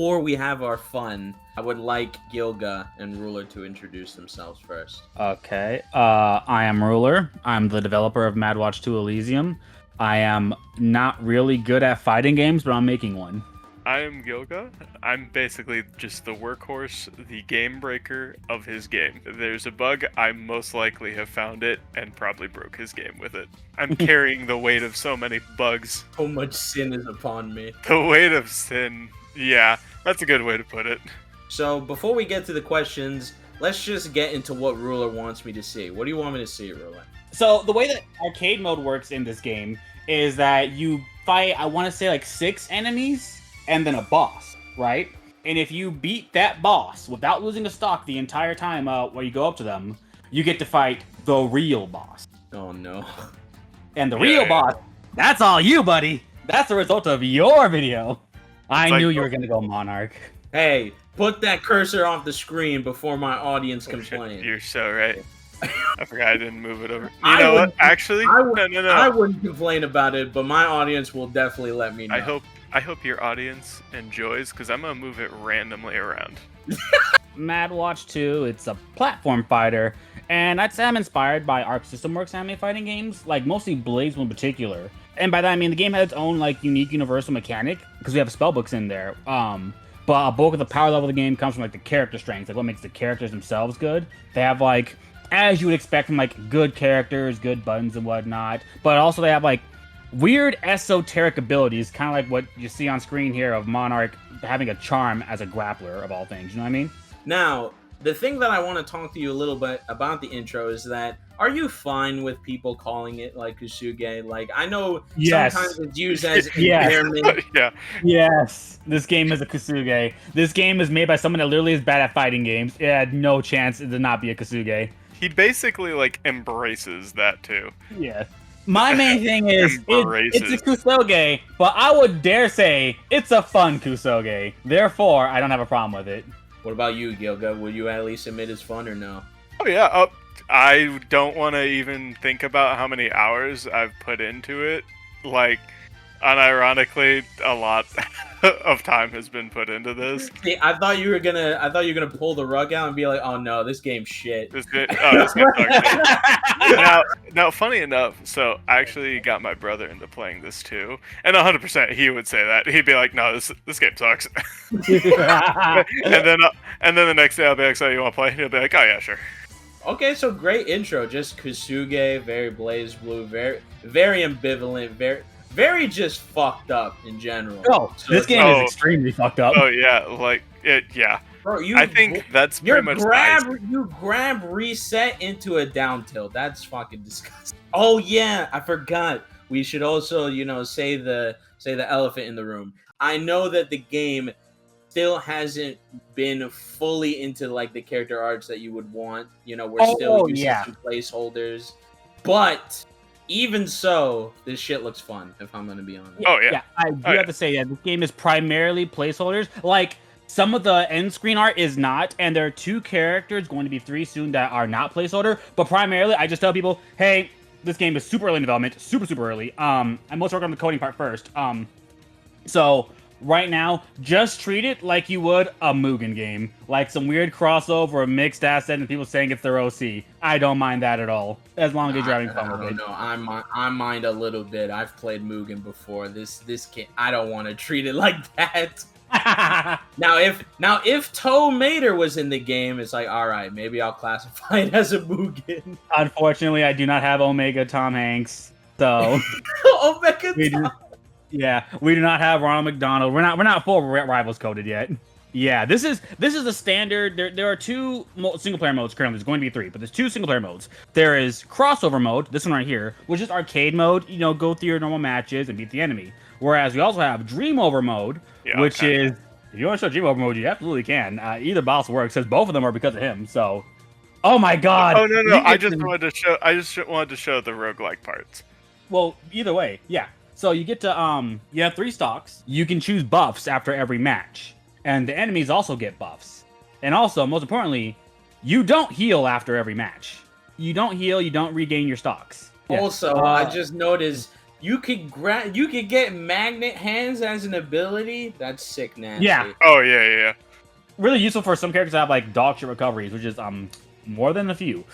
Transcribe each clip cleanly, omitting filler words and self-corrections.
before we have our fun, I would like Gilga and Ruler to introduce themselves first. Okay. I am Ruler. I'm the developer of Madwatch 2 Elysium. I am not really good at fighting games, but I'm making one. I am Gilga. I'm basically just the workhorse, the game breaker of his game. If there's a bug, I most likely have found it and probably broke his game with it. I'm carrying the weight of so many bugs. So much sin is upon me. The weight of sin. Yeah, that's a good way to put it. So before we get to the questions, let's just get into what Ruler wants me to see. What do you want me to see, Ruler? So the way that arcade mode works in this game is that you fight, I want to say like 6 enemies and then a boss, right? And if you beat that boss without losing a stock the entire time where you go up to them, you get to fight the real boss. Oh no. And the real boss, that's all you, buddy. That's the result of your video. I knew you were going to go Monarch. Hey, put that cursor off the screen before my audience complains. You're so right. I forgot I didn't move it over. You know what? Actually, no. I wouldn't complain about it, but my audience will definitely let me know. I hope your audience enjoys, because I'm going to move it randomly around. Madwatch 2, it's a platform fighter, and I'd say I'm inspired by Arc System Works anime fighting games, like mostly Blaze in particular. And by that I mean the game has its own like unique universal mechanic, because we have spellbooks in there. But a bulk of the power level of the game comes from like the character strengths, like what makes the characters themselves good. They have like, as you would expect from like good characters, good buttons and whatnot, but also they have like weird esoteric abilities, kind of like what you see on screen here of Monarch having a charm as a grappler of all things, you know what I mean? Now, the thing that I want to talk to you a little bit about the intro is that, are you fine with people calling it like Kusoge? Like, I know sometimes it's used as endearment. Yeah. Yes, this game is a Kusoge. This game is made by someone that literally is bad at fighting games. It had no chance to not be a Kusoge. He basically like embraces that too. Yeah. My main thing is, it's a Kusoge, but I would dare say it's a fun Kusoge. Therefore, I don't have a problem with it. What about you, Gilga? Will you at least admit it's fun or no? Oh yeah, I don't want to even think about how many hours I've put into it. Like, unironically, a lot of time has been put into this. See, I thought you were gonna pull the rug out and be like, "Oh no, this game's shit." This game sucks. Now, funny enough, so I actually got my brother into playing this too, and 100% he would say that. He'd be like, "No, this game sucks." and then the next day I'll be like, "So you want to play?" And he'll be like, "Oh yeah, sure." Okay, so great intro. Just Kusoge, very Blaze Blue, very ambivalent, very just fucked up in general. Oh, so this game is extremely fucked up. Oh yeah, like it. Yeah, bro. I think that's pretty much you grab reset into a down tilt. That's fucking disgusting. Oh yeah, I forgot. We should also, say the elephant in the room. I know that the game still hasn't been fully into like the character arts that you would want. We're still using some placeholders, but even so, this shit looks fun, if I'm gonna be honest. Oh yeah. I do have to say that this game is primarily placeholders. Like, some of the end screen art is not, and there are 2 characters, going to be 3 soon, that are not placeholder. But primarily, I just tell people, hey, this game is super early in development, super early. I'm mostly working on the coding part first. So right now, just treat it like you would a Mugen game. Like some weird crossover, a mixed asset, and people saying it's their OC. I don't mind that at all, as long as you're having fun with it. No, I mind a little bit. I've played Mugen before. This kid, I don't want to treat it like that. Now if Touhou Mater was in the game, it's like, all right, maybe I'll classify it as a Mugen. Unfortunately, I do not have Omega Tom Hanks, so Omega Tom. Yeah, we do not have Ronald McDonald. We're not full rivals coded yet. Yeah, this is the standard. There are 2 single player modes currently. There's going to be 3, but there's 2 single player modes. There is crossover mode, this one right here, which is arcade mode. Go through your normal matches and beat the enemy. Whereas we also have dream over mode, which is, if you want to show dream over mode, you absolutely can. Either boss works, because both of them are because of him. So, oh my god. Oh no, I just wanted to show the roguelike parts. Well, either way, yeah. So you get to, you have 3 stocks. You can choose buffs after every match. And the enemies also get buffs. And also, most importantly, you don't heal after every match. You don't heal, you don't regain your stocks. Also, I just noticed You could get magnet hands as an ability. That's sick nasty. Yeah. Oh yeah. Really useful for some characters to have like dog shit recoveries, which is more than a few.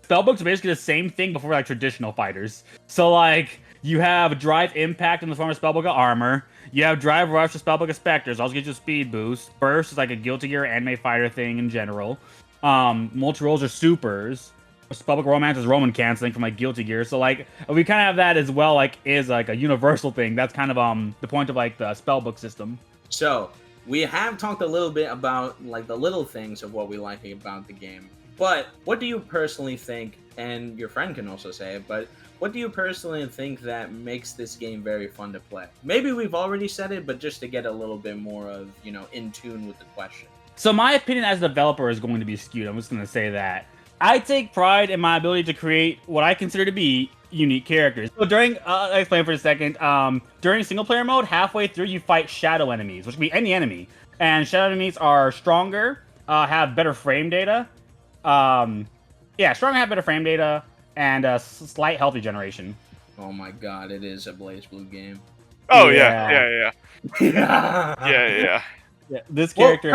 Spellbooks are basically the same thing before like traditional fighters. So like you have Drive Impact in the form of Spellbook of Armor. You have Drive Rush with Spellbook of Specters. Also gives you a speed boost. Burst is like a Guilty Gear anime fighter thing in general. Multi rolls are supers. Spellbook Romance is Roman canceling from like Guilty Gear. So like we kind of have that as well. Like is like a universal thing. That's kind of the point of like the Spellbook system. So we have talked a little bit about like the little things of what we like about the game. But what do you personally think, and your friend can also say it, but what do you personally think that makes this game very fun to play? Maybe we've already said it, but just to get a little bit more of, in tune with the question. So my opinion as a developer is going to be skewed. I'm just going to say that. I take pride in my ability to create what I consider to be unique characters. So during, I'll explain for a second. During single player mode, halfway through you fight shadow enemies, which can be any enemy. And shadow enemies are stronger, have better frame data. Stronger, have better frame data, and slight health regeneration. Oh my god, it is a BlazBlue game. Oh yeah. Yeah. Yeah, this character.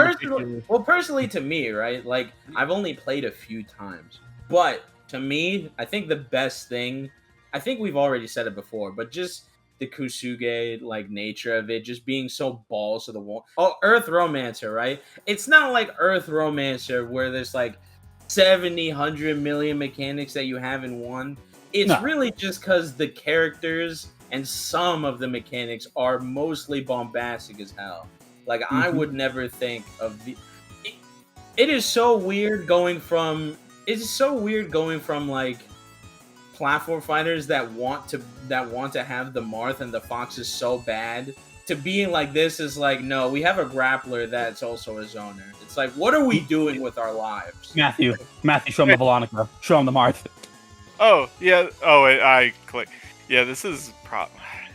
Personally, to me, right? Like, I've only played a few times, but to me, I think the best thing. I think we've already said it before, but just the Kusoge like nature of it, just being so balls to the wall. Oh, Earth Romancer, right? It's not like Earth Romancer where there's like 70, 100 million mechanics that you have in one. It's really just because the characters and some of the mechanics are mostly bombastic as hell. Like, I would never think of the... It is so weird going from... It's so weird going from, like, platform fighters that want to have the Marth and the Foxes so bad to being like this is like, no, we have a grappler that's also a zoner. It's like, what are we doing with our lives? Matthew, show him the Veronica. Show him the Marth. Oh, yeah. Oh, wait, I click. Yeah, this is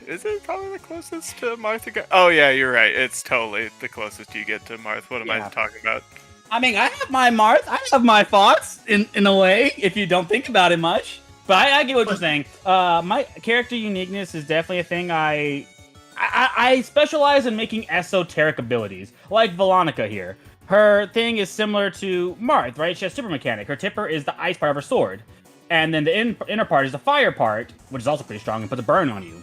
Is it probably the closest to Marth? Oh, yeah, you're right. It's totally the closest you get to Marth. What am I talking about? I mean, I have my Marth. I have my Fox, in a way, if you don't think about it much. But I get what you're saying. My character uniqueness is definitely a thing I specialize in making esoteric abilities, like Veronica here. Her thing is similar to Marth, right? She has super mechanic. Her tipper is the ice part of her sword. And then the inner part is the fire part, which is also pretty strong and puts a burn on you.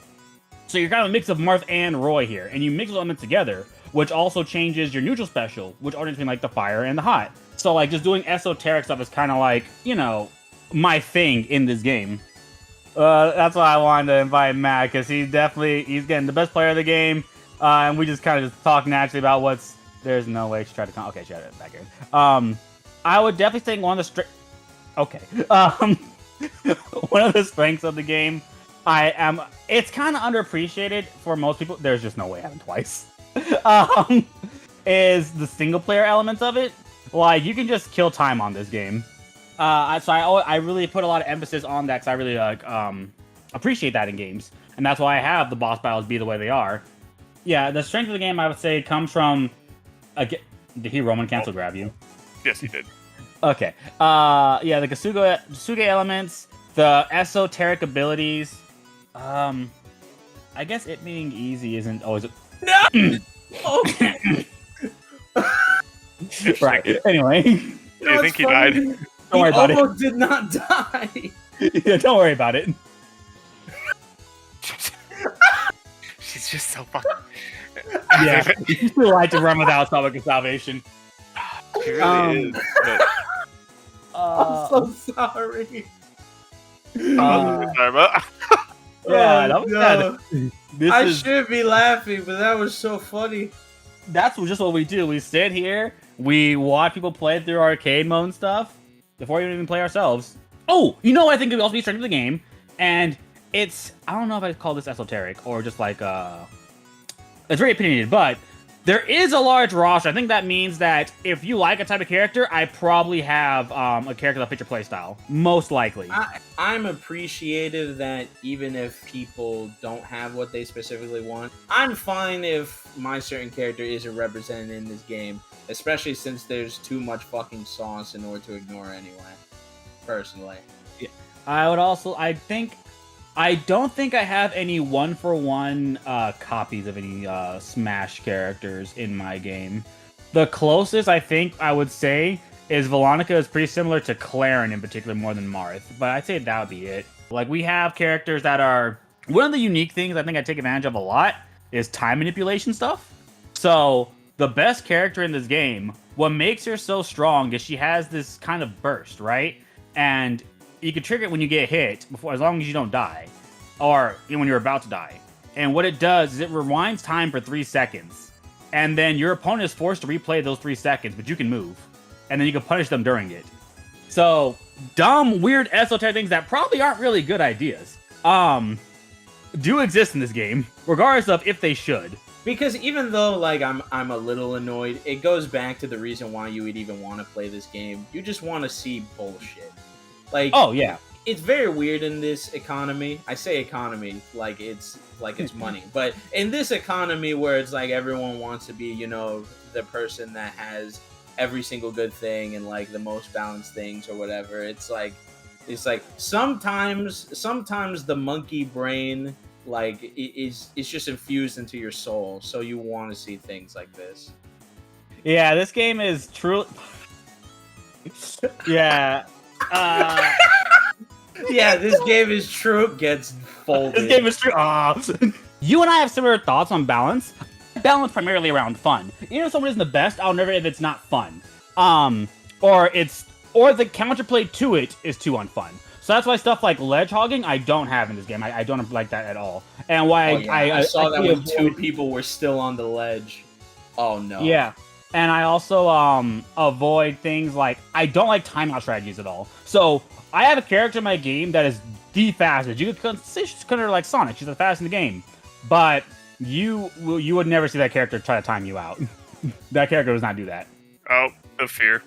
So you're kind of a mix of Marth and Roy here, and you mix those elements together, which also changes your neutral special, which alternates between like the fire and the hot. So like just doing esoteric stuff is kind of like, my thing in this game. That's why I wanted to invite Matt, because he's getting the best player of the game, and we just kind of just talk naturally about there's no way to try to okay, shut it back here. I would definitely think one of the one of the strengths of the game, it's kind of underappreciated for most people. There's just no way it happened twice. Is the single player elements of it. Like, you can just kill time on this game. So I really put a lot of emphasis on that because I really appreciate that in games. And that's why I have the boss battles be the way they are. Yeah, the strength of the game, I would say, comes from... did he Roman cancel grab you? Yes, he did. Okay. Yeah, the Kusoge elements, the esoteric abilities. I guess it being easy isn't always... No! Right. Anyway. Do you think he died? Don't worry about it. He almost did not die. Yeah, don't worry about it. She's just so fucking... Yeah, you still like to run without Spellbook of Salvation. She really is. But... I'm so sorry. Yeah, that was no. bad. Should be laughing, but that was so funny. That's just what we do. We sit here, we watch people play through arcade mode and stuff before we even play ourselves. Oh, I think it would also be strength of the game, and it's, I don't know if I'd call this esoteric or just like it's very opinionated, but there is a large roster. I think that means that if you like a type of character, I probably have a character that fits your playstyle. Most likely. I'm appreciative that even if people don't have what they specifically want, I'm fine if my certain character isn't represented in this game, especially since there's too much fucking sauce in order to ignore anyway, personally. Yeah. I think I don't think I have any one-for-one copies of any Smash characters in my game. The closest I think I would say is Veronica is pretty similar to Claren in particular more than Marth, but I'd say that would be it. Like, we have characters that are... One of the unique things I think I take advantage of a lot is time manipulation stuff. So, the best character in this game, what makes her so strong is she has this kind of burst, right? And you can trigger it when you get hit, before, as long as you don't die, or when you're about to die. And what it does is it rewinds time for 3 seconds, and then your opponent is forced to replay those 3 seconds, but you can move, and then you can punish them during it. So dumb, weird, esoteric things that probably aren't really good ideas, do exist in this game, regardless of if they should. Because even though, like, I'm a little annoyed, it goes back to the reason why you would even want to play this game. You just want to see bullshit. Like, oh yeah, it's very weird in this economy. I say economy like it's money, but in this economy where it's like everyone wants to be, you know, the person that has every single good thing and like the most balanced things or whatever. It's like sometimes the monkey brain like it's just infused into your soul, so you want to see things like this. Yeah, this game is true. Yeah. Yeah, this game is true. Gets folded. This game is true. You and I have similar thoughts on balance. Balance primarily around fun. Even if someone isn't the best, I'll never if it's not fun. Or the counterplay to it is too unfun. So that's why stuff like ledge hogging I don't have in this game. I don't like that at all. And why I saw that when 2 people were still on the ledge. Oh no. Yeah. And I also avoid things like, I don't like timeout strategies at all. So I have a character in my game that is the fastest. You could say she's kind of like Sonic. She's the fastest in the game. But you would never see that character try to time you out. That character does not do that. Oh, the fear.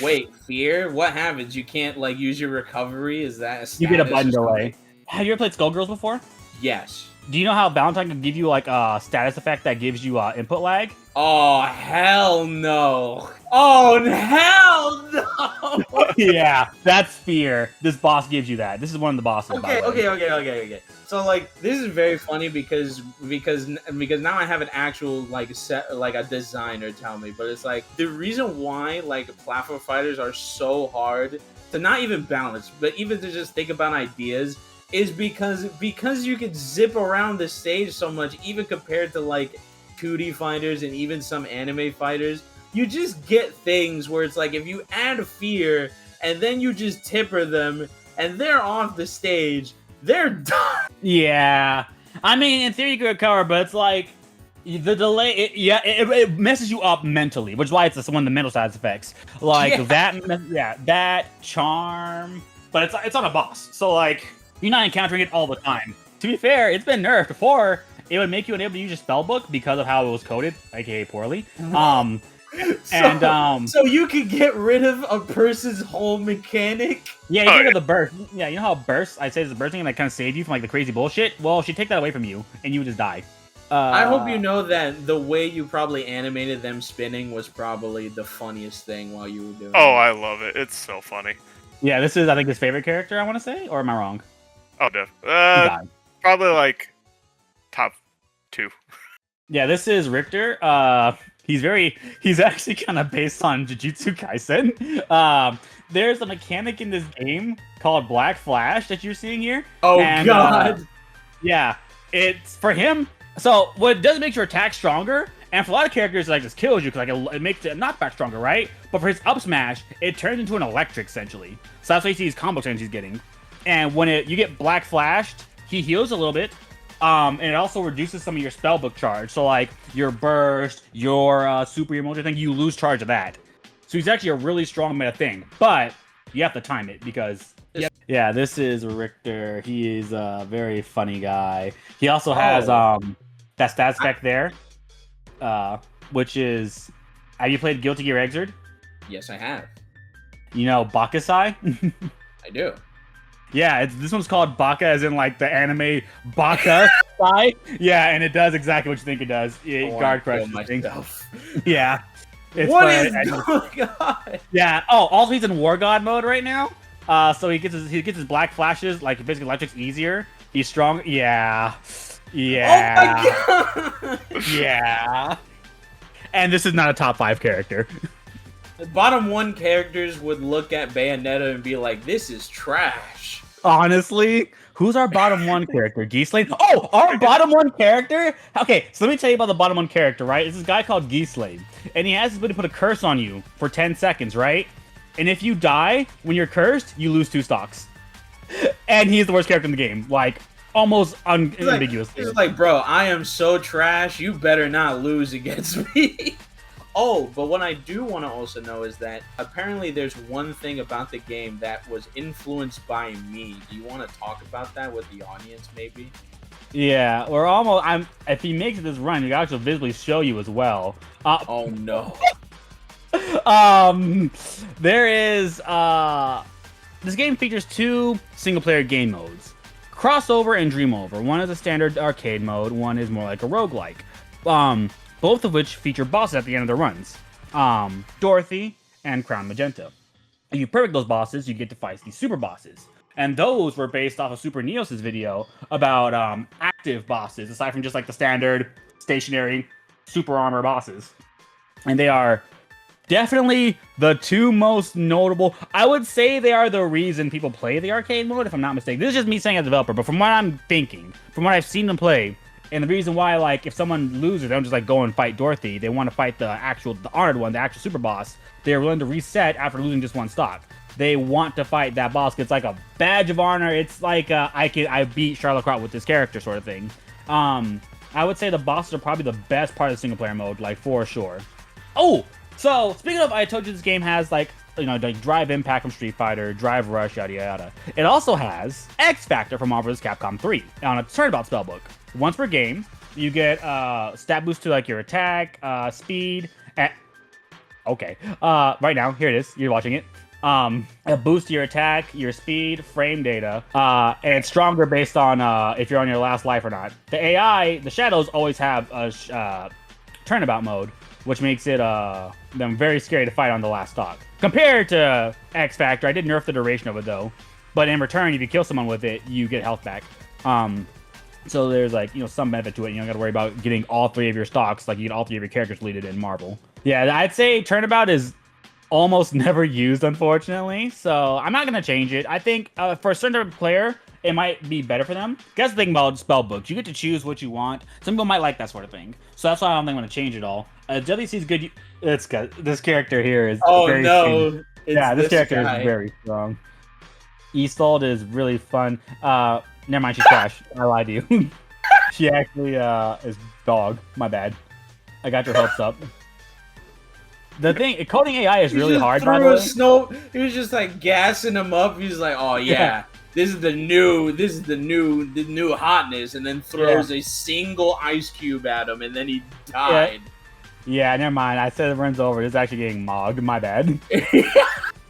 Wait, fear? What happens? You can't like use your recovery? Is that a status? You get a button delay. Have you ever played Skullgirls before? Yes. Do you know how Valentine can give you like a status effect that gives you input lag? Oh hell no! Oh hell no! Yeah, that's fear. This boss gives you that. This is one of the bosses. Okay. So like, this is very funny because now I have an actual like set like a designer tell me, but it's like the reason why like platform fighters are so hard to not even balance, but even to just think about ideas is because you can zip around the stage so much, even compared to like 2D fighters and even some anime fighters. You just get things where it's like if you add fear and then you just tipper them and they're off the stage, they're done. Yeah, I mean in theory you could recover, but it's like the delay. It messes you up mentally, which is why it's one of the mental side effects. Like that charm, but it's on a boss, so like you're not encountering it all the time. To be fair, it's been nerfed before. It would make you unable to use your spellbook because of how it was coded, aka poorly. So you could get rid of a person's whole mechanic. Yeah, you get rid of the burst. Yeah, you know how burst? I say it's the bursting and that kind of saved you from like the crazy bullshit. Well, she'd take that away from you, and you would just die. I hope you know that the way you probably animated them spinning was probably the funniest thing while you were doing it. I love it. It's so funny. Yeah, this is I think his favorite character. I want to say, or am I wrong? Oh, definitely. Probably like top 2. Yeah, this is Richter. He's actually kind of based on Jujutsu Kaisen. There's a mechanic in this game called Black Flash that you're seeing here. Oh, God. Yeah, it's for him. So what it does make your attack stronger, and for a lot of characters, it like just kills you because like it makes it knockback stronger, right? But for his up smash, it turns into an electric essentially. So that's why you see these combo turns he's getting. And when you get Black Flashed, he heals a little bit. And it also reduces some of your spellbook charge. So like your burst, your super emotion thing, you lose charge of that. So he's actually a really strong meta thing. But you have to time it because yeah, this is Richter. He is a very funny guy. He also has that stat spec there. Which is, have you played Guilty Gear Xrd? Yes, I have. You know Bakusai? I do. Yeah, this one's called Baka, as in like the anime Baka Sai. Yeah, and it does exactly what you think it does. Guard crush myself. Yeah. What is going on? Yeah. Oh, also he's in War God mode right now. So he gets his black flashes, like basically electric's easier. He's strong. Yeah. Yeah. Oh my god! Yeah. And this is not a top 5 character. The bottom 1 characters would look at Bayonetta and be like, "This is trash." Honestly, who's our bottom 1 character? Ghislaine? Oh, our bottom 1 character? Okay, so let me tell you about the bottom 1 character, right? It's this guy called Ghislaine. And he has the ability to put a curse on you for 10 seconds, right? And if you die when you're cursed, you lose 2 stocks. And he's the worst character in the game. Like, almost unambiguously. He's like, bro, I am so trash, you better not lose against me. Oh, but what I do want to also know is that apparently there's one thing about the game that was influenced by me. Do you want to talk about that with the audience, maybe? Yeah, we're almost. If he makes this run, he can actually visibly show you as well. Oh no. There is. This game features 2 single-player game modes: Crossover and Dream Over. One is a standard arcade mode. One is more like a roguelike. Both of which feature bosses at the end of their runs. Dorothy and Crown Magenta. If you perfect those bosses, you get to fight these super bosses. And those were based off of Super Neos' video about active bosses, aside from just like the standard stationary super armor bosses. And they are definitely the 2 most notable. I would say they are the reason people play the arcade mode, if I'm not mistaken. This is just me saying as a developer, but from what I'm thinking, from what I've seen them play, and the reason why, like, if someone loses, they don't just, like, go and fight Dorothy. They want to fight the honored one, the actual super boss. They're willing to reset after losing just 1 stock. They want to fight that boss. It's like a badge of honor. It's like, I beat Charlotte Croft with this character sort of thing. I would say the bosses are probably the best part of the single-player mode, like, for sure. Oh! So, speaking of, I told you this game has, like, you know, like Drive Impact from Street Fighter, Drive Rush, yada yada. It also has X Factor from Marvel vs. Capcom 3 on a Turnabout spellbook. Once per game, you get stat boost to like your attack, speed, and okay. Right now, here it is. You're watching it. A boost to your attack, your speed, frame data, and it's stronger based on if you're on your last life or not. The AI, the shadows always have a turnabout mode, which makes it them very scary to fight on the last stock. Compared to X Factor, I did nerf the duration of it though, but in return, if you kill someone with it, you get health back. So there's like, you know, some benefit to it. You don't got to worry about getting all 3 of your stocks, like you get all 3 of your characters deleted in Marvel. Yeah, I'd say Turnabout is almost never used, unfortunately. So I'm not gonna change it. I think for a certain type of player, it might be better for them. That's the thing about spellbooks. You get to choose what you want. Some people might like that sort of thing. So that's why I don't think I'm gonna change it all. WC is good. It's good. This character here is very no. Yeah, this character guy. is very strong. Isolde is really fun. Never mind, she's trash. I lied to you. She actually is dog. My bad. I got your hopes up. The thing, coding AI is really hard, by the way. He was just like gassing him up. He's like, "Oh yeah, this is the new hotness," and then throws a single ice cube at him, and then he died. Yeah, never mind. I said it runs over. It's actually getting mogged. My bad.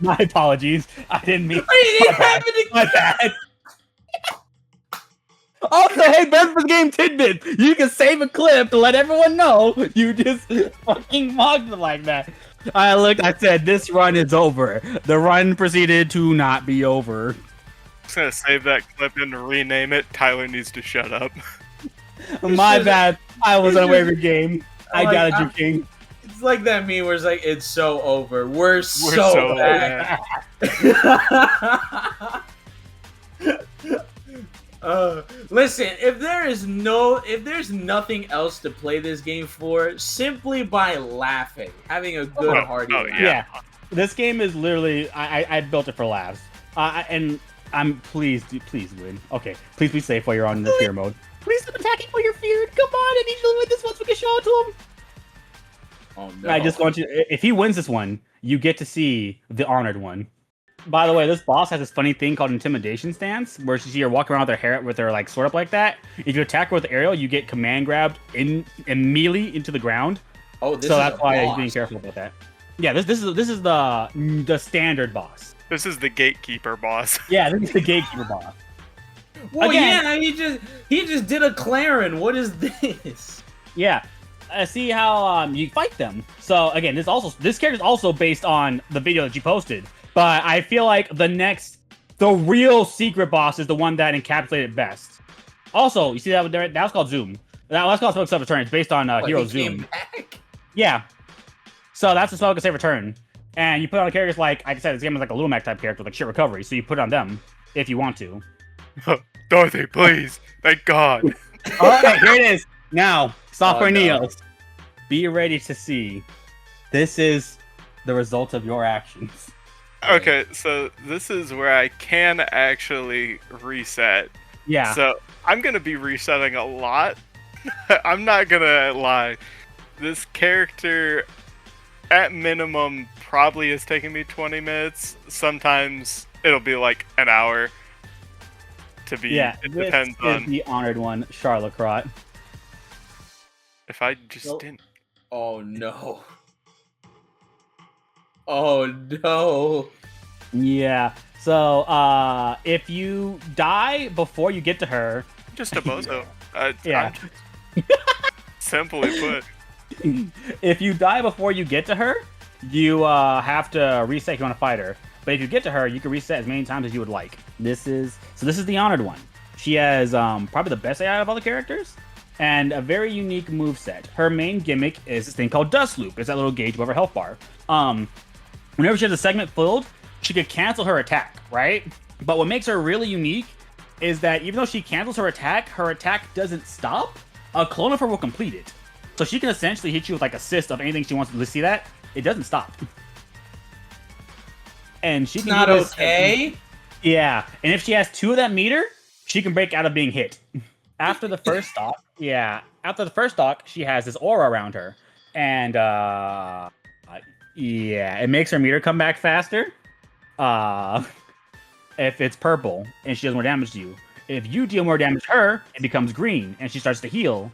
My apologies. I didn't mean. My bad. Also, hey, best for game tidbit. You can save a clip to let everyone know you just fucking mocked it like that. I looked. I said this run is over. The run proceeded to not be over. I'm just gonna save that clip and rename it. Tyler needs to shut up. My bad. I was unaware of your game. I got it, King. It's like that meme where it's like, "It's so over. We're so bad." Listen, if there's nothing else to play this game for, simply by laughing, having a good hearty laugh. Yeah, this game is literally I built it for laughs, and I'm please win. Okay, please be safe while you're on the fear mode. Please stop attacking while you're feared. Come on, I need you to win this one so we can show it to him. Oh no! I just want you. If he wins this one, you get to see the honored one. By the way, this boss has this funny thing called intimidation stance, where you see her walking around with her hair with her like sword up like that. If you attack her with aerial, you get command grabbed immediately into the ground. Oh, this so is that's why you're being careful about that. Yeah, this is the standard boss. This is the gatekeeper boss. Yeah, this is the gatekeeper boss. Well, again, yeah, he just did a Clarin. What is this? Yeah. See how you fight them. So again, this character is also based on the video that you posted. But I feel like the next The real secret boss is the one that encapsulated it best. Also, you see that that was called Zoom. That was called Spellbooks Save Return. It's based on Hero Zoom. Back? Yeah. So that's the Spellbooks Save Return. And you put on characters like I said, this game is like a Little Mac type character, like shit recovery. So you put it on them if you want to. Dorothy, please. Thank God. Alright, here it is. Now, Software no. Neos. Be ready to see. This is the result of your actions. Okay, so this is where I can actually reset. Yeah. So I'm gonna be resetting a lot. I'm not gonna lie. This character, at minimum, probably is taking me 20 minutes. Sometimes it'll be like an hour. To be, Yeah, it this depends is on the honored one, Charlotte Crot. if I just Nope. didn't. Oh no. Oh no. Yeah. So, if you die before you get to her, Just a bozo. Yeah. Simply put. if you die before you get to her, you have to reset if you want to fight her. But if you get to her, you can reset as many times as you would like. This is the honored one. She has probably the best AI of all the characters, and a very unique moveset. Her main gimmick is this thing called Dust Loop. It's that little gauge above her health bar. Whenever she has a segment filled, she could cancel her attack, right? But what makes her really unique is that even though she cancels her attack doesn't stop. A clone of her will complete it. So she can essentially hit you with like assist of anything she wants to see that. It doesn't stop. And she It's can not do this- okay. Yeah, and if she has 2 of that meter, she can break out of being hit. After the first stock, she has this aura around her, and it makes her meter come back faster. If it's purple and she does more damage to you, if you deal more damage to her, it becomes green and she starts to heal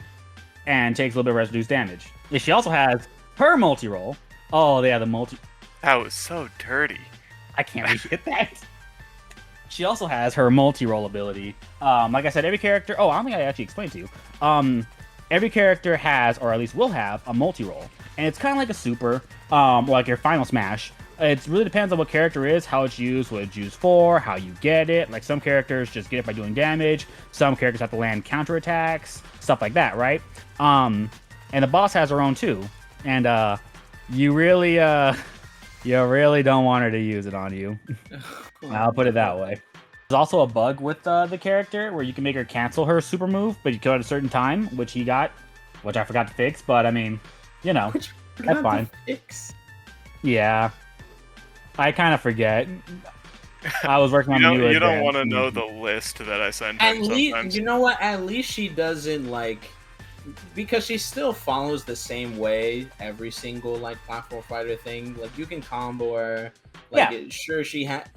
and takes a little bit of reduced damage. If she also has her multi-roll, the multi. That was so dirty. I can't really get that. She also has her multi-roll ability. Like I said, every character... Oh, I don't think I actually explained to you. Every character has, or at least will have, a multi-roll. And it's kind of like a super, or like your final smash. It really depends on what character is, how it's used, what it's used for, how you get it. Like, some characters just get it by doing damage. Some characters have to land counterattacks. Stuff like that, right? And the boss has her own, too. And, you really don't want her to use it on you. I'll put it that way. There's also a bug with the character where you can make her cancel her super move, but you kill it at a certain time, which I forgot to fix, but I mean, that's fine. Yeah. I kind of forget. I was working on the new You don't advanced want to know movie. the list that I send At him least, sometimes. you know what? At least she doesn't because she still follows the same way every single platform fighter thing. Like, you can combo her. Sure, she had.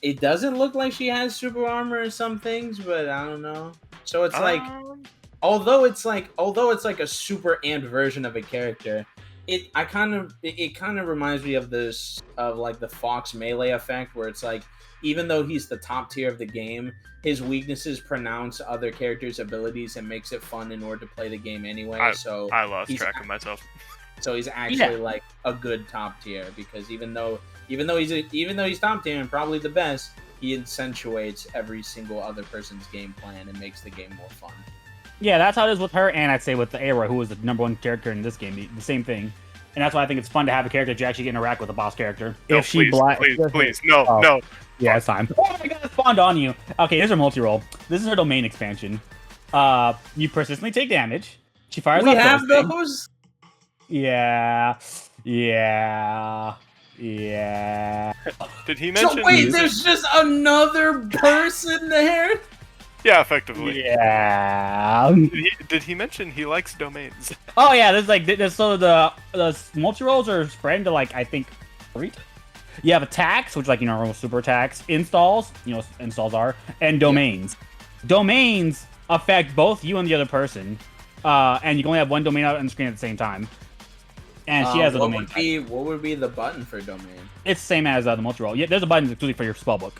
It doesn't look like she has super armor or some things, but I don't know. So it's although it's like a super amped version of a character, it kind of reminds me of the Fox melee effect, where it's like, even though he's the top tier of the game, his weaknesses pronounce other characters' abilities and makes it fun in order to play the game anyway. I lost track of myself. So he's actually like a good top tier, because even though he's top tier and probably the best, he accentuates every single other person's game plan and makes the game more fun. Yeah, that's how it is with her, and I'd say with the Aora, who was the #1 character in this game, the same thing. And that's why I think it's fun to have a character that you actually get to interact with a boss character. No, if she please, no. Yeah, it's time. Oh my god, it spawned on you. Okay, here's her multi-roll. This is her domain expansion. You persistently take damage. She fires off have ghosting. those? Yeah. Did he mention? So wait, there's just another person there? Yeah, effectively. Yeah. Did he mention he likes domains? Oh yeah, so the multi-rolls are spread into I think 3. You have attacks, which normal super attacks, installs, installs are, and domains. Domains affect both you and the other person, and you can only have one domain out on the screen at the same time. And she has a domain. What would be the button for domain? It's the same as the multi-roll. Yeah, there's a button exclusively for your spellbook,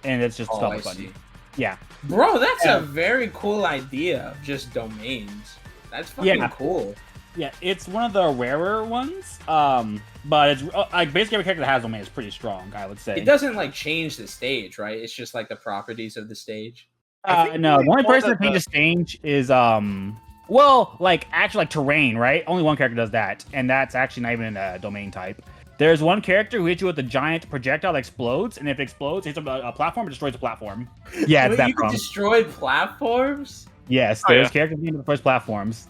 and it's just a spellbook button. See. Yeah. Bro, that's a very cool idea of just domains. That's fucking cool. Yeah, it's one of the rarer ones. But it's like basically every character that has domain is pretty strong, I would say. It doesn't like change the stage, right? It's just like the properties of the stage. No, the only person that changes stage is well, like actually like terrain, right? Only one character does that, and that's actually not even a domain type. There's one character who hits you with a giant projectile that explodes, and if it explodes, it hits a platform, it destroys the platform. Yeah, it's Wait, that you can problem. destroy platforms? Yes, there's characters that destroy platforms.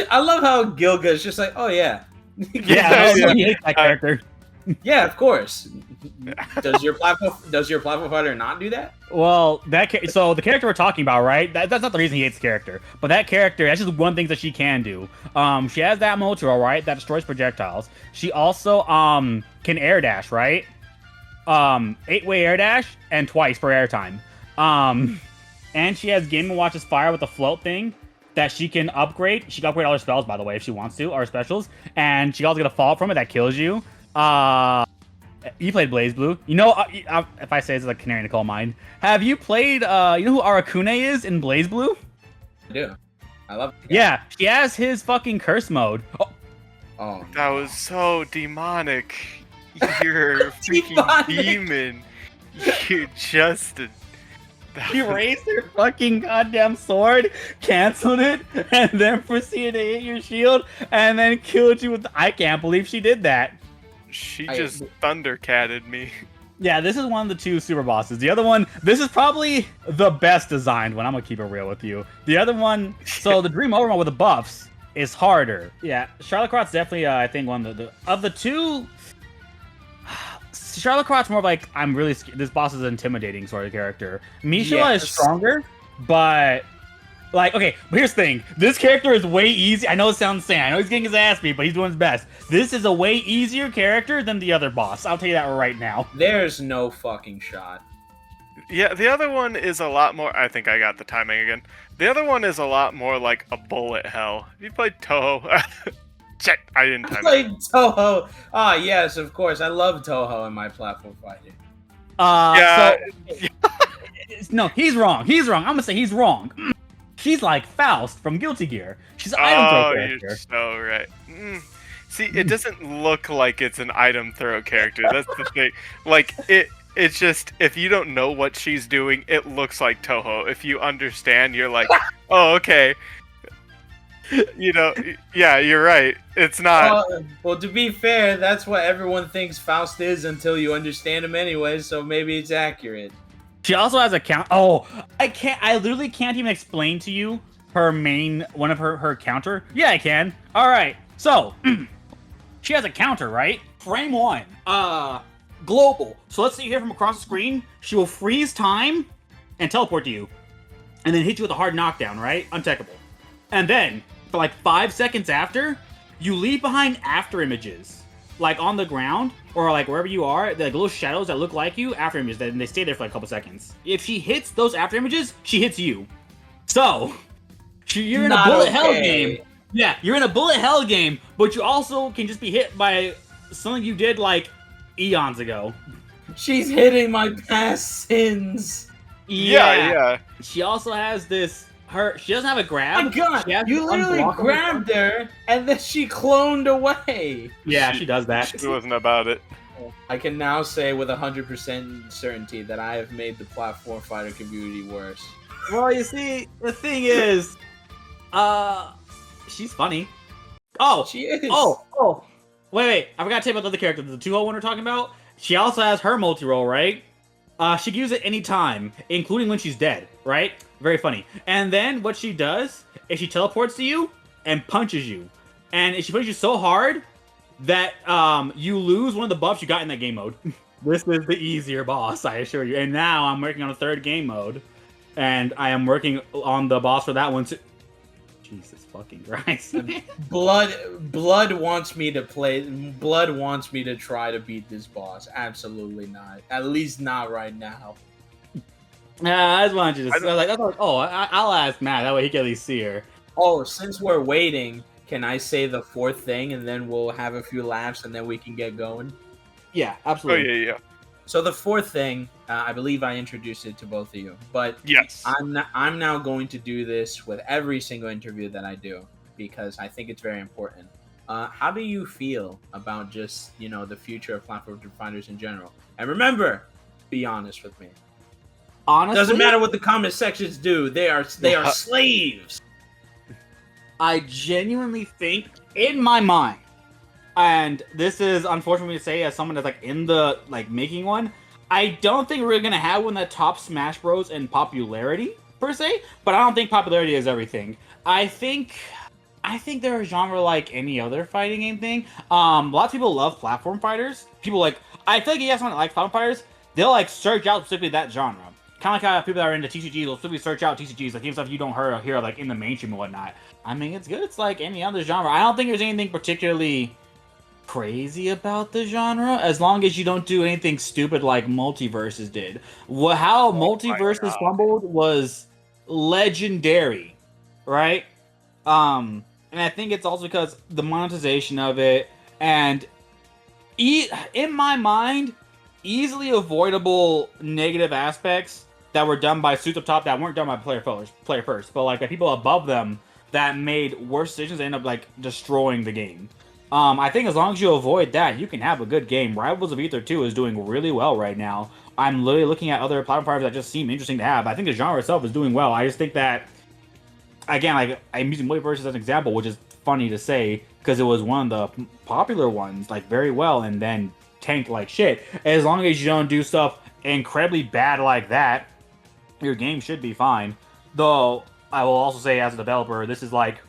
I love how Gilga is just like, oh yeah. Yeah, he hates that character. Yeah, of course. Does your platform fighter not do that? Well, so the character we're talking about, right? That's not the reason he hates the character, but that character, that's just one thing that she can do. She has that motor, right? That destroys projectiles. She also can air dash, right? 8-way air dash and twice per airtime. And she has Game & Watch's fire with the float thing that she can upgrade. She can upgrade all her spells, by the way, if she wants to, or specials. And she also get a fall from it that kills you. You played BlazBlue. You know, if I say it's like canary in a coal mine. Have you played, you know who Arakune is in BlazBlue? I do. I love it. Yeah, she has his fucking curse mode. Oh, That was so demonic. You're a freaking Demonic. demon. You just... She raised her fucking goddamn sword, canceled it, and then proceeded to hit your shield, and then killed you with... I can't believe she did that. She just thundercatted me. Yeah, this is one of the two super bosses. The other one, this is probably the best designed one. I'm gonna keep it real with you. The other one, so the Dream Overmode with the buffs is harder. Yeah, Charlotte Crot's definitely, I think, one of the two. Charlotte Crot's more of like, I'm really scared. This boss is an intimidating sort of character. Mishima is stronger, but like, okay, but here's the thing. This character is way easy. I know it sounds insane. I know he's getting his ass beat, but he's doing his best. This is a way easier character than the other boss. I'll tell you that right now. There's no fucking shot. Yeah, the other one is a lot more... I think I got the timing again. The other one is a lot more like a bullet hell. Have you played Touhou? Shit, I didn't time it. Like Touhou. Ah, yes, of course. I love Touhou in my platform fighting. Yeah. No, he's wrong. He's wrong. I'm gonna say he's wrong. She's like Faust from Guilty Gear. She's an item throw character. You're so right. See, it doesn't look like it's an item throw character. That's the thing. Like, it's just, if you don't know what she's doing, it looks like Touhou. If you understand, you're like, oh, okay. You know, yeah, you're right. It's not... Well, to be fair, that's what everyone thinks Faust is until you understand him anyway, so maybe it's accurate. She also has a count. Oh, I literally can't even explain to you her main, one of her counter. Yeah, I can. All right. So, she has a counter, right? Frame 1. Global. So let's see you here from across the screen. She will freeze time and teleport to you. And then hit you with a hard knockdown, right? Untechable. And then, for like 5 seconds after, you leave behind after images. Like on the ground, or like wherever you are, the little shadows that look like you, after images, and they stay there for like a couple seconds. If she hits those after images, she hits you. So, you're in a bullet hell game. Yeah, you're in a bullet hell game, but you also can just be hit by something you did like eons ago. She's hitting my past sins. Yeah. She also has this... She doesn't have a grab. My God, you literally grabbed her, and then she cloned away. Yeah, she does that. She wasn't about it. I can now say with 100% certainty that I have made the platform fighter community worse. Well, you see, the thing is, she's funny. Oh, she is. Oh. Wait. I forgot to tell you about the other character, the Touhou one we're talking about. She also has her multi-roll, right? She can use it any time, including when she's dead, right? Very funny. And then what she does is she teleports to you and punches you. And she punches you so hard that you lose one of the buffs you got in that game mode. This is the easier boss, I assure you. And now I'm working on a third game mode. And I am working on the boss for that one too. Jesus fucking Christ. Blood wants me to play. Blood wants me to try to beat this boss. Absolutely not. At least not right now. I just wanted you to. I'll ask Matt. That way he can at least see her. Oh, since we're waiting, can I say the fourth thing and then we'll have a few laughs and then we can get going? Yeah, absolutely. Oh yeah. So the fourth thing, I believe I introduced it to both of you, but yes, I'm now going to do this with every single interview that I do. because I think it's very important. How do you feel about just, you know, the future of platform fighters in general? And remember, be honest with me. Honestly, Doesn't matter what the comment sections do. They are slaves. I genuinely think, in my mind, and this is unfortunately to say as someone that's like in the like making one, I don't think we're gonna have one that tops Smash Bros in popularity per se, but I don't think popularity is everything. I think they're a genre like any other fighting game thing. A lot of people love platform fighters. People like, I feel like you have someone that likes platform fighters, they'll like search out specifically that genre. Kind of like how people that are into TCGs will specifically search out TCGs, like even stuff you don't hear like in the mainstream and whatnot. I mean, it's good. It's like any other genre. I don't think there's anything particularly crazy about the genre, as long as you don't do anything stupid like Multiverses did. How Multiverses fumbled was legendary, right? And I think it's also because the monetization of it, and in my mind, easily avoidable negative aspects that were done by suits up top that weren't done by player first, but like the people above them that made worse decisions end up like destroying the game. I think as long as you avoid that, you can have a good game. Rivals of Ether 2 is doing really well right now. I'm literally looking at other platform fighters that just seem interesting to have. I think the genre itself is doing well. I just think that, again, like I'm using Multiverse as an example, which is funny to say because it was one of the popular ones, like very well, and then tanked like shit. As long as you don't do stuff incredibly bad like that, your game should be fine. Though I will also say, as a developer, this is like,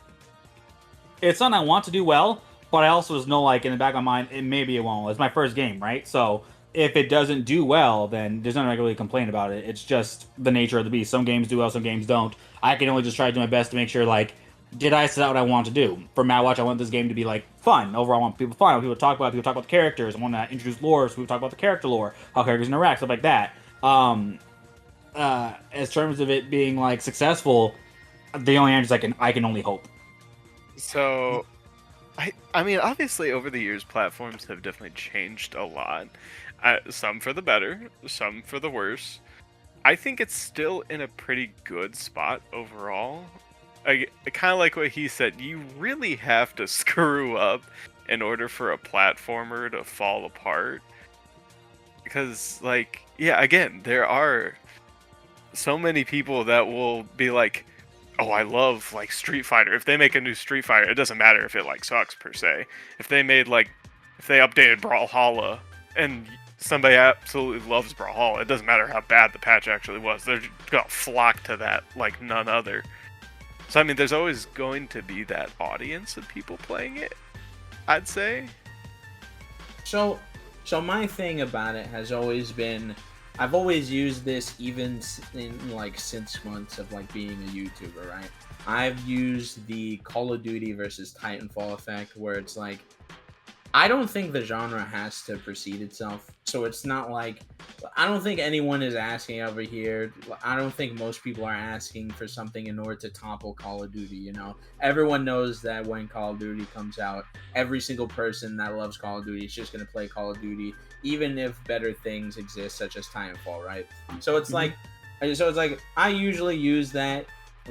it's something I want to do well, but I also just know, like, in the back of my mind, maybe it won't. It's my first game, right? So if it doesn't do well, then there's nothing I can really complain about it. It's just the nature of the beast. Some games do well, some games don't. I can only just try to do my best to make sure, like, did I set out what I want to do? For Madwatch, I want this game to be, like, fun. Overall, I want people fun. I want people to talk about the characters. I want to introduce lore, so people talk about the character lore, how characters interact, stuff like that. As terms of it being, like, successful, the only answer is I can only hope. So, I mean, obviously, over the years, platforms have definitely changed a lot. Some for the better, some for the worse. I think it's still in a pretty good spot overall. I kind of like what he said. You really have to screw up in order for a platformer to fall apart. Because, like, yeah, again, there are so many people that will be like, oh, I love, like, Street Fighter. If they make a new Street Fighter, it doesn't matter if it, like, sucks, per se. If they made, like, if they updated Brawlhalla, and somebody absolutely loves Brawlhalla, it doesn't matter how bad the patch actually was. They're gonna flock to that like none other. So, I mean, there's always going to be that audience of people playing it, I'd say. So my thing about it has always been, I've always used this even in like since months of like being a YouTuber, right? I've used the Call of Duty versus Titanfall effect, where it's like, I don't think the genre has to precede itself. So it's not like, I don't think anyone is asking over here. I don't think most people are asking for something in order to topple Call of Duty, you know? Everyone knows that when Call of Duty comes out, every single person that loves Call of Duty is just going to play Call of Duty, even if better things exist, such as Titanfall, right? So it's like, I usually use that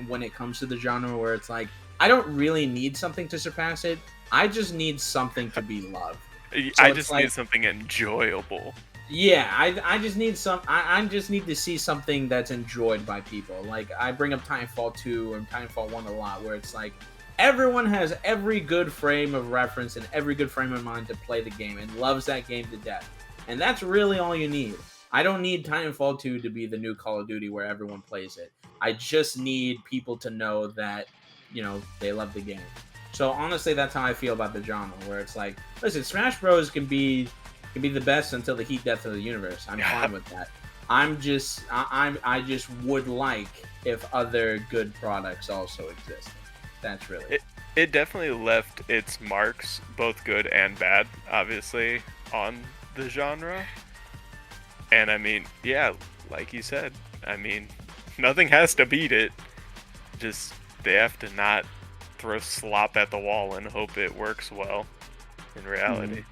when it comes to the genre, where it's like, I don't really need something to surpass it. I just need something to be loved. So I just need something enjoyable. Yeah, I just need I just need to see something that's enjoyed by people. Like, I bring up Titanfall 2 and Titanfall 1 a lot, where it's like, everyone has every good frame of reference and every good frame of mind to play the game and loves that game to death. And that's really all you need. I don't need Titanfall 2 to be the new Call of Duty where everyone plays it. I just need people to know that, you know, they love the game. So honestly, that's how I feel about the genre, where it's like, listen, Smash Bros can be the best until the heat death of the universe. I'm fine with that. I just would like if other good products also existed. That's really it definitely left its marks, both good and bad, obviously, on the genre. And I mean, yeah, like you said, I mean, nothing has to beat it. Just they have to not throw slop at the wall and hope it works well in reality.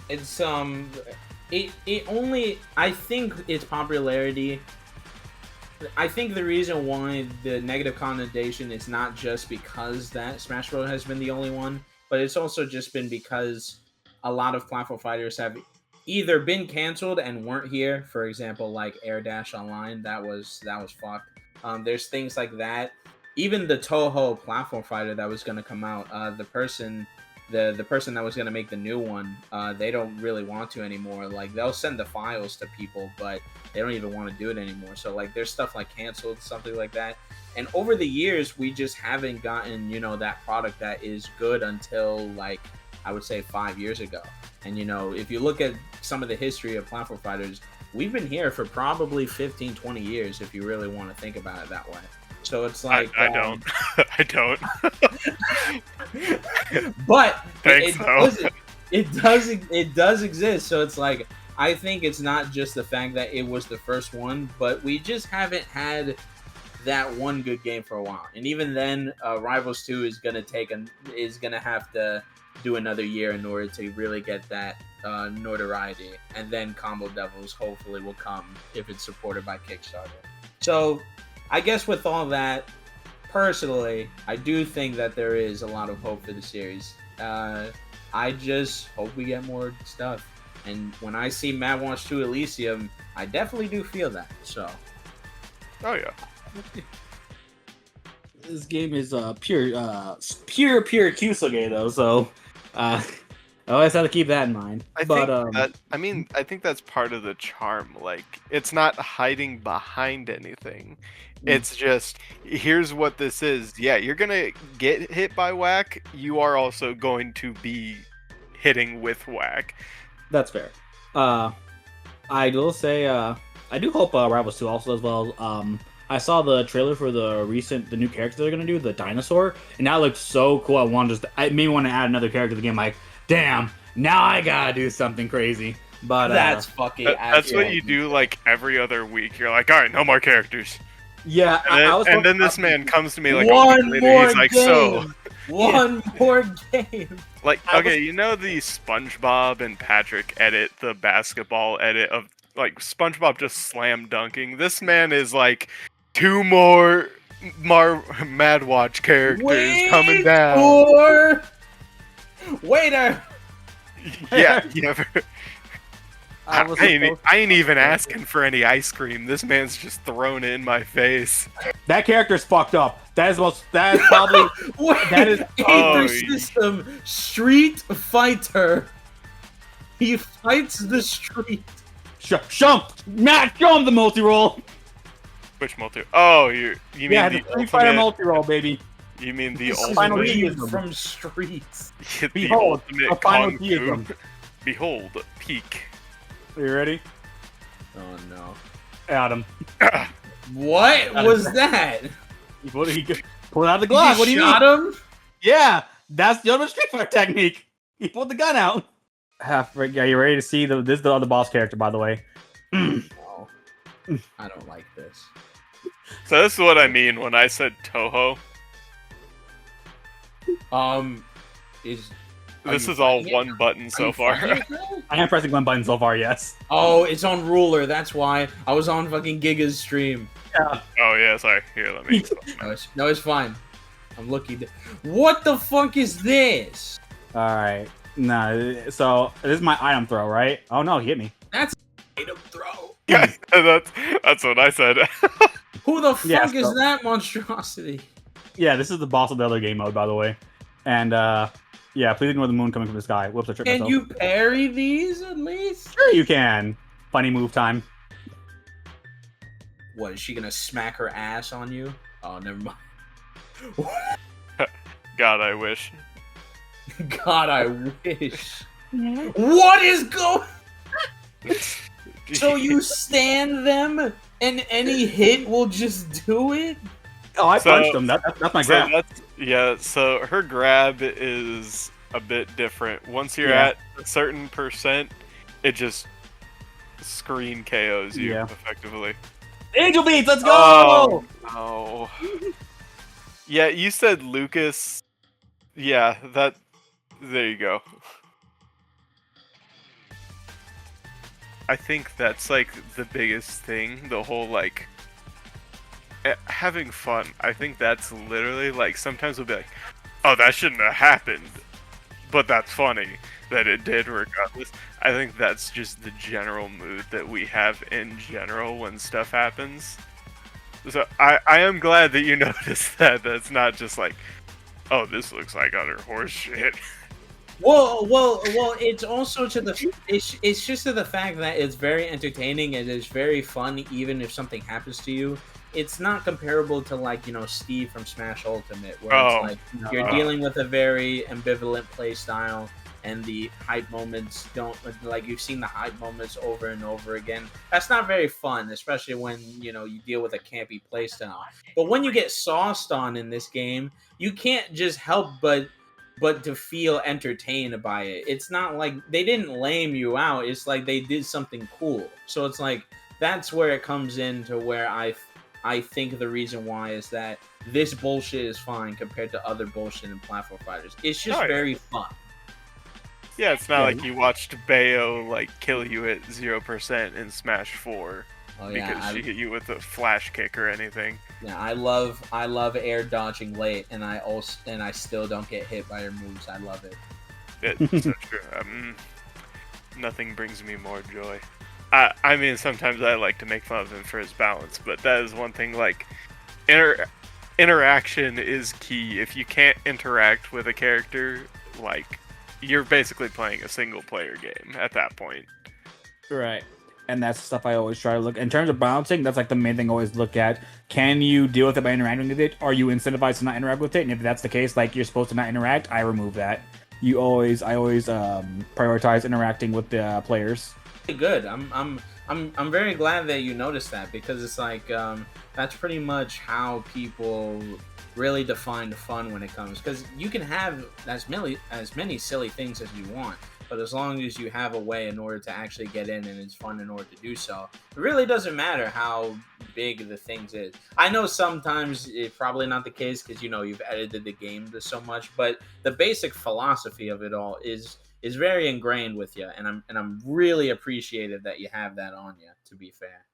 It's it only, I think its popularity, I think the reason why the negative connotation is not just because that Smash Bros. Has been the only one, but it's also just been because a lot of platform fighters have either been canceled and weren't here. For example, like Air Dash Online, that was fucked. There's things like that. Even the Touhou platform fighter that was going to come out, the person that was going to make the new one, they don't really want to anymore. Like, they'll send the files to people, but they don't even want to do it anymore. So, like, there's stuff like canceled, something like that. And over the years, we just haven't gotten, that product that is good until, like, I would say 5 years ago. And, if you look at some of the history of platform fighters, we've been here for probably 15, 20 years, if you really want to think about it that way. So it's like I don't. I don't. But Thanks, it does exist. So it's like, I think it's not just the fact that it was the first one, but we just haven't had that one good game for a while. And even then, Rivals 2 is gonna have to do another year in order to really get that notoriety. And then Combo Devils hopefully will come if it's supported by Kickstarter. So I guess with all that, personally, I do think that there is a lot of hope for the series. I just hope we get more stuff. And when I see Madwatch 2 Elysium, I definitely do feel that. So. Oh yeah. This game is pure Kusoge though, so I always have to keep that in mind. I think that's part of the charm. Like, it's not hiding behind anything. It's just, here's what this is. Yeah, you're gonna get hit by whack. You are also going to be hitting with whack. That's fair. I will say, I do hope Rivals 2 also as well. I saw the trailer for the new character they're gonna do, the dinosaur, and that looked so cool. I made me want to add another character to the game. Like, damn, now I gotta do something crazy. But that's fucking. That's what you do like every other week. You're like, all right, no more characters. Yeah, and then this man comes to me like one a week later. more He's like, game. One more game. Like, okay, you know the SpongeBob and Patrick edit, the basketball edit of like SpongeBob just slam dunking. This man is like 2 more Madwatch characters coming down. Waiter. Yeah. I ain't even asking for any ice cream. This man's just throwing it in my face. That character's fucked up. That is probably that is Aether System Street Fighter. He fights the street. Matt, show him the multi-roll. Which multi? Oh, you mean the Street Fighter multi-roll, baby. You mean the ultimate from Streets? Behold, ultimate final Kung Fu. Behold, peak. Are you ready? Oh no, Adam. What was that? He pulled out the Glock. What do you mean? Shot him? Yeah, that's the ultimate Street Fighter technique. He pulled the gun out. Yeah, you ready to see this is the other boss character, by the way. No, I don't like this. So this is what I mean when I said Touhou. This is all one button so far. I am pressing one button so far, yes. Oh, it's on Ruler, that's why. I was on fucking Giga's stream. Yeah. Oh yeah, sorry. Here, let me. No, it's fine. I'm looking. What the fuck is this? Alright. Nah, so this is my item throw, right? Oh no, he hit me. That's item throw. Yeah, that's what I said. Who the fuck is that monstrosity? Yeah, this is the boss of the other game mode, by the way. And yeah, please ignore the moon coming from the sky. Whoops, I tripped myself. Can you parry these at least? Sure you can. Funny move time. What, is she gonna smack her ass on you? Oh, never mind. God, I wish. God, I wish. What is going? So you stand them, and any hit will just do it? Oh, I punched him. That's my grab. So her grab is a bit different. Once you're at a certain percent, it just screen KOs you effectively. Angel Beats, let's go! Oh, no. Yeah, you said Lucas. Yeah, there you go. I think that's like the biggest thing. The whole like having fun. I think that's literally like sometimes we'll be like, oh, that shouldn't have happened, but that's funny that it did regardless. I think that's just the general mood that we have in general when stuff happens. So I am glad that you noticed that. That's not just like, oh, this looks like utter horse shit. Well. It's also to the. It's just to the fact that it's very entertaining and it's very fun, even if something happens to you. It's not comparable to like Steve from Smash Ultimate, where it's like you're dealing with a very ambivalent play style, and the hype moments don't like you've seen the hype moments over and over again. That's not very fun, especially when you deal with a campy play style. But when you get sauced on in this game, you can't just help but to feel entertained by it. It's not like they didn't lame you out. It's like they did something cool. So it's like that's where it comes into where I think the reason why is that this bullshit is fine compared to other bullshit in platform fighters. It's just very fun. Yeah, it's not like you watched Bayo like kill you at 0% in Smash 4 because she hit you with a flash kick or anything. Yeah, I love air dodging late, and I still don't get hit by her moves. I love it. It's so true. Nothing brings me more joy. I mean, sometimes I like to make fun of him for his balance, but that is one thing. Like, interaction is key. If you can't interact with a character, like, you're basically playing a single-player game at that point. Right. And that's stuff I always try to look. In terms of balancing, that's like the main thing I always look at. Can you deal with it by interacting with it? Are you incentivized to not interact with it? And if that's the case, like you're supposed to not interact, I remove that. I always prioritize interacting with the players. Good. I'm very glad that you noticed that, because it's like that's pretty much how people really define fun when it comes, because you can have as many silly things as you want, but as long as you have a way in order to actually get in and it's fun in order to do so, it really doesn't matter how big the things is. I know sometimes it's probably not the case because you've edited the game to so much, but the basic philosophy of it all is very ingrained with you, and I'm really appreciative that you have that on you, to be fair.